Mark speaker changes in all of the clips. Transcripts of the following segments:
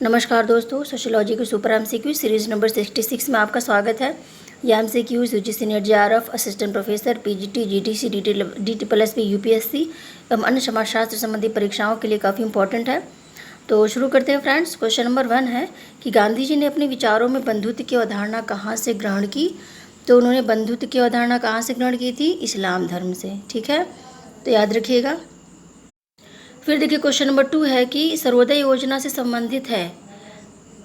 Speaker 1: नमस्कार दोस्तों, सोशियोलॉजी के सुपर एमसीक्यू सीरीज नंबर 66 में आपका स्वागत है। यह MCQ UGC NET JRF assistant professor PGT GTC DT plus P UPSC एवं अन्य समाजशास्त्र संबंधी परीक्षाओं के लिए काफ़ी इंपॉर्टेंट है। तो शुरू करते हैं फ्रेंड्स। क्वेश्चन नंबर 1 है कि गांधी जी ने अपने विचारों में बंधुत्व की अवधारणा कहाँ से ग्रहण की। तो उन्होंने बंधुत्व की अवधारणा कहाँ से ग्रहण की थी? इस्लाम धर्म से। ठीक है, तो याद रखिएगा। फिर देखिए क्वेश्चन नंबर 2 है कि सर्वोदय योजना से संबंधित है।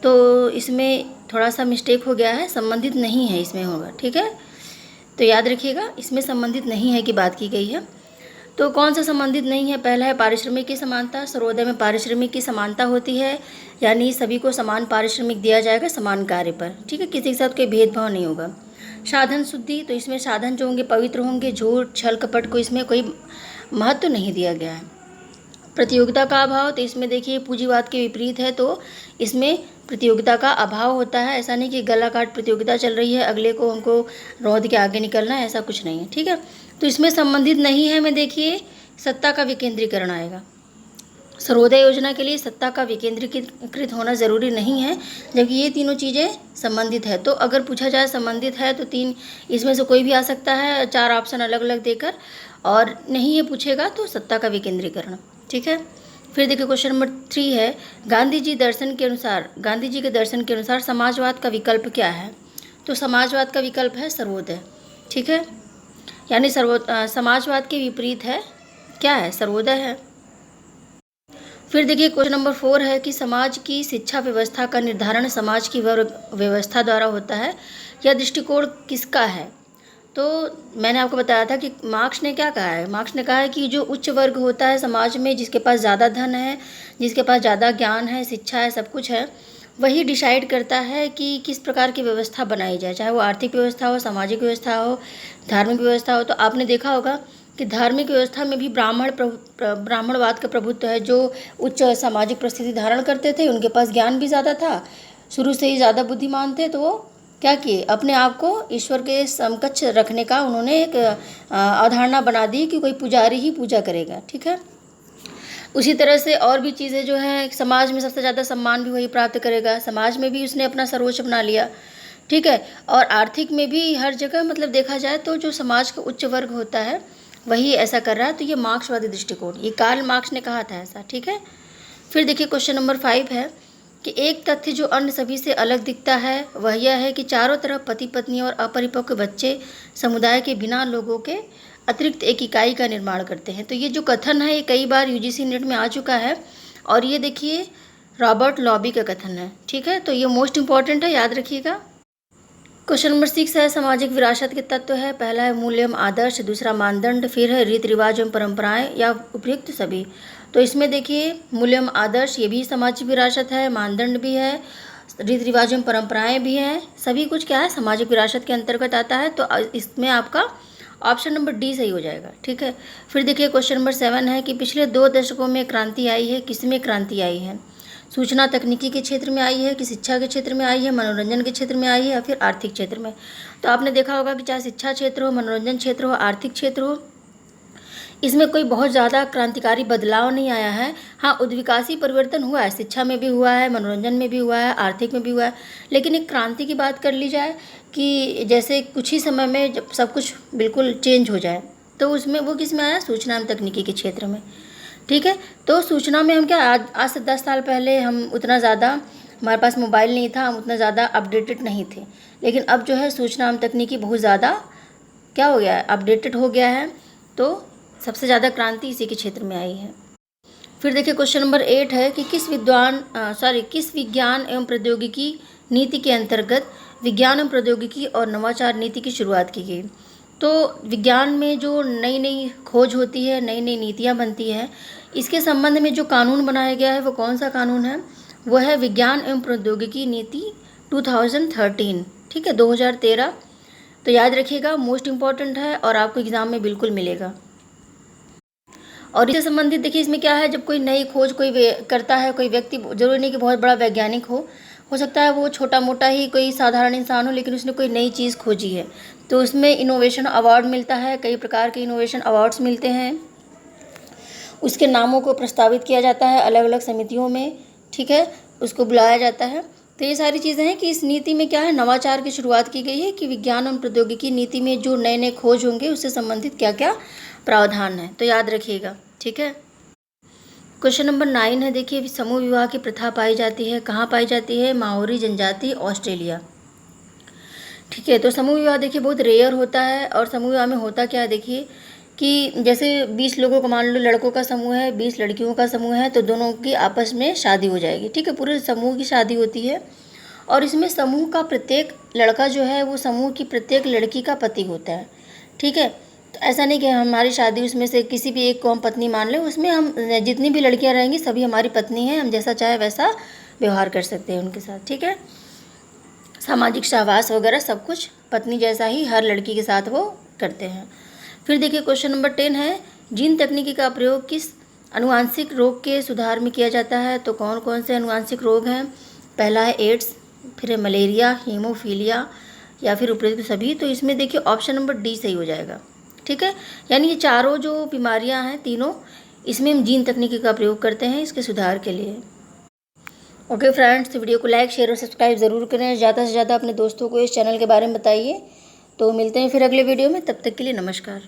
Speaker 1: तो इसमें थोड़ा सा मिस्टेक हो गया है, संबंधित नहीं है इसमें होगा। ठीक है, तो याद रखिएगा इसमें संबंधित नहीं है की बात की गई है। तो कौन सा संबंधित नहीं है? पहला है पारिश्रमिक की समानता। सर्वोदय में पारिश्रमिक की समानता होती है, यानी सभी को समान पारिश्रमिक दिया जाएगा समान कार्य पर। ठीक है, किसी के साथ कोई भेदभाव नहीं होगा। साधन शुद्धि, तो इसमें साधन जो होंगे पवित्र होंगे। झूठ छल कपट को इसमें कोई महत्व नहीं दिया गया है। प्रतियोगिता का अभाव, तो इसमें देखिए पूंजीवाद के विपरीत है, तो इसमें प्रतियोगिता का अभाव होता है। ऐसा नहीं कि गला काट प्रतियोगिता चल रही है, अगले को हमको रौंद के आगे निकलना है, ऐसा कुछ नहीं है। ठीक है, तो इसमें संबंधित नहीं है। में देखिए सत्ता का विकेंद्रीकरण आएगा। सर्वोदय योजना के लिए सत्ता का विकेंद्रीकृत होना ज़रूरी नहीं है, जबकि ये तीनों चीज़ें संबंधित है। तो अगर पूछा जाए संबंधित है तो 3 इसमें से कोई भी आ सकता है, 4 ऑप्शन अलग अलग देकर। और नहीं ये पूछेगा तो सत्ता का विकेंद्रीकरण। ठीक है, फिर देखिए क्वेश्चन नंबर 3 है गांधी जी के दर्शन के अनुसार समाजवाद का विकल्प क्या है? तो समाजवाद का विकल्प है सर्वोदय। ठीक है, यानी समाजवाद के विपरीत है क्या है? सर्वोदय है। फिर देखिए क्वेश्चन नंबर 4 है कि समाज की शिक्षा व्यवस्था का निर्धारण समाज की व्यवस्था द्वारा होता है। यह दृष्टिकोण किसका है? तो मैंने आपको बताया था कि मार्क्स ने क्या कहा है। मार्क्स ने कहा है कि जो उच्च वर्ग होता है समाज में, जिसके पास ज़्यादा धन है, जिसके पास ज़्यादा ज्ञान है, शिक्षा है, सब कुछ है, वही डिसाइड करता है कि किस प्रकार की व्यवस्था बनाई जाए, चाहे वो आर्थिक व्यवस्था हो, सामाजिक व्यवस्था हो, धार्मिक व्यवस्था हो। तो आपने देखा होगा कि धार्मिक व्यवस्था में भी ब्राह्मणवाद का प्रभुत्व है। जो उच्च सामाजिक परिस्थिति धारण करते थे, उनके पास ज्ञान भी ज़्यादा था, शुरू से ही ज़्यादा बुद्धिमान थे, तो वो क्या किए, अपने आप को ईश्वर के समकक्ष रखने का उन्होंने एक अवधारणा बना दी कि कोई पुजारी ही पूजा करेगा। ठीक है, उसी तरह से और भी चीज़ें जो हैं, समाज में सबसे ज़्यादा सम्मान भी वही प्राप्त करेगा, समाज में भी उसने अपना सर्वोच्च बना लिया। ठीक है, और आर्थिक में भी हर जगह मतलब देखा जाए तो जो समाज का उच्च वर्ग होता है वही ऐसा कर रहा है। तो ये मार्क्सवादी दृष्टिकोण, ये कार्ल मार्क्स ने कहा था ऐसा। ठीक है, फिर देखिए क्वेश्चन नंबर 5 है कि एक तथ्य जो अन्य सभी से अलग दिखता है वह यह है कि चारों तरफ पति पत्नी और अपरिपक्व बच्चे समुदाय के बिना लोगों के अतिरिक्त एक इकाई का निर्माण करते हैं। तो ये जो कथन है ये कई बार यूजीसी नेट में आ चुका है, और ये देखिए रॉबर्ट लॉबी का कथन है। ठीक है, तो ये मोस्ट इंपॉर्टेंट है, याद रखिएगा। क्वेश्चन नंबर 6 है सामाजिक विरासत के तत्व है। पहला है मूल्य एवं आदर्श, दूसरा मानदंड, फिर है रीति रिवाज एवं परंपराएं या उपयुक्त सभी। तो इसमें देखिए मूल्य एवं आदर्श ये भी सामाजिक विरासत है, मानदंड भी है, रीति रिवाज एवं परंपराएं भी हैं, सभी कुछ क्या है सामाजिक विरासत के अंतर्गत आता है। तो इसमें आपका ऑप्शन नंबर डी सही हो जाएगा। ठीक है, फिर देखिए क्वेश्चन नंबर 7 है कि पिछले 2 दशकों में क्रांति आई है, किसमें क्रांति आई है? सूचना तकनीकी के क्षेत्र में आई है, कि शिक्षा के क्षेत्र में आई है, मनोरंजन के क्षेत्र में आई है, या फिर आर्थिक क्षेत्र में? तो आपने देखा होगा कि चाहे शिक्षा क्षेत्र हो, मनोरंजन क्षेत्र हो, आर्थिक क्षेत्र हो, इसमें कोई बहुत ज़्यादा क्रांतिकारी बदलाव नहीं आया है। हाँ, उद्विकासी परिवर्तन हुआ है, शिक्षा में भी हुआ है, मनोरंजन में भी हुआ है, आर्थिक में भी हुआ है। लेकिन एक क्रांति की बात कर ली जाए कि जैसे कुछ ही समय में जब सब कुछ बिल्कुल चेंज हो जाए, तो उसमें वो किस में आया? सूचना एवं तकनीकी के क्षेत्र में। ठीक है, तो सूचना में हम क्या आज से 10 साल पहले हम उतना ज़्यादा, हमारे पास मोबाइल नहीं था, हम उतना ज़्यादा अपडेटेड नहीं थे। लेकिन अब जो है सूचना एवं तकनीकी बहुत ज़्यादा क्या हो गया है? अपडेटेड हो गया है। तो सबसे ज़्यादा क्रांति इसी के क्षेत्र में आई है। फिर देखिए क्वेश्चन नंबर 8 है कि किस विज्ञान एवं प्रौद्योगिकी नीति के अंतर्गत विज्ञान एवं प्रौद्योगिकी और नवाचार नीति की शुरुआत की गई? तो विज्ञान में जो नई नई खोज होती है, नई नई नीतियाँ बनती हैं, इसके संबंध में जो कानून बनाया गया है वो कौन सा कानून है? वो है विज्ञान एवं प्रौद्योगिकी नीति 2013। ठीक है, 2013। तो याद रखिएगा, मोस्ट इम्पॉर्टेंट है और आपको एग्ज़ाम में बिल्कुल मिलेगा। और इससे संबंधित देखिए इसमें क्या है, जब कोई नई खोज कोई करता है, कोई व्यक्ति, जरूरी नहीं कि बहुत बड़ा वैज्ञानिक हो सकता है वो छोटा मोटा ही कोई साधारण इंसान हो, लेकिन उसने कोई नई चीज़ खोजी है, तो उसमें इनोवेशन अवार्ड मिलता है। कई प्रकार के इनोवेशन अवार्ड्स मिलते हैं, उसके नामों को प्रस्तावित किया जाता है अलग अलग समितियों में। ठीक है, उसको बुलाया जाता है। तो ये सारी चीज़ें हैं कि इस नीति में क्या है, नवाचार की शुरुआत की गई है कि विज्ञान और प्रौद्योगिकी नीति में जो नए नए खोज होंगे उससे संबंधित क्या क्या प्रावधान है, तो याद रखिएगा। ठीक है। क्वेश्चन नंबर 9 है, देखिए समूह विवाह की प्रथा पाई जाती है, कहाँ पाई जाती है? माओरी जनजाति, ऑस्ट्रेलिया। ठीक है। तो समूह विवाह देखिए बहुत रेयर होता है, और समूह विवाह में होता क्या है देखिए कि जैसे 20 लोगों का मान लो लड़कों का समूह है, 20 लड़कियों का समूह है, तो दोनों की आपस में शादी हो जाएगी। ठीक है, पूरे समूह की शादी होती है, और इसमें समूह का प्रत्येक लड़का जो है वो समूह की प्रत्येक लड़की का पति होता है। ठीक है। तो ऐसा नहीं कि हमारी शादी उसमें से किसी भी एक को हम पत्नी मान लें, उसमें हम जितनी भी लड़कियां रहेंगी सभी हमारी पत्नी हैं, हम जैसा चाहे वैसा व्यवहार कर सकते हैं उनके साथ। ठीक है। सामाजिक सहवास वगैरह सब कुछ पत्नी जैसा ही हर लड़की के साथ वो करते हैं। फिर देखिए क्वेश्चन नंबर 10 है, जीन तकनीकी का प्रयोग किस अनुवांशिक रोग के सुधार में किया जाता है? तो कौन कौन से अनुवांशिक रोग हैं? पहला है एड्स, फिर है मलेरिया, हीमोफीलिया, या फिर उपरोक्त सभी। तो इसमें देखिए ऑप्शन नंबर डी सही हो जाएगा। ठीक है। यानी ये चारों जो बीमारियां हैं तीनों, इसमें हम जीन तकनीकी का प्रयोग करते हैं इसके सुधार के लिए। ओके फ्रेंड्स, वीडियो को लाइक, शेयर और सब्सक्राइब ज़रूर करें। ज़्यादा से ज़्यादा अपने दोस्तों को इस चैनल के बारे में बताइए। तो मिलते हैं फिर अगले वीडियो में, तब तक के लिए नमस्कार।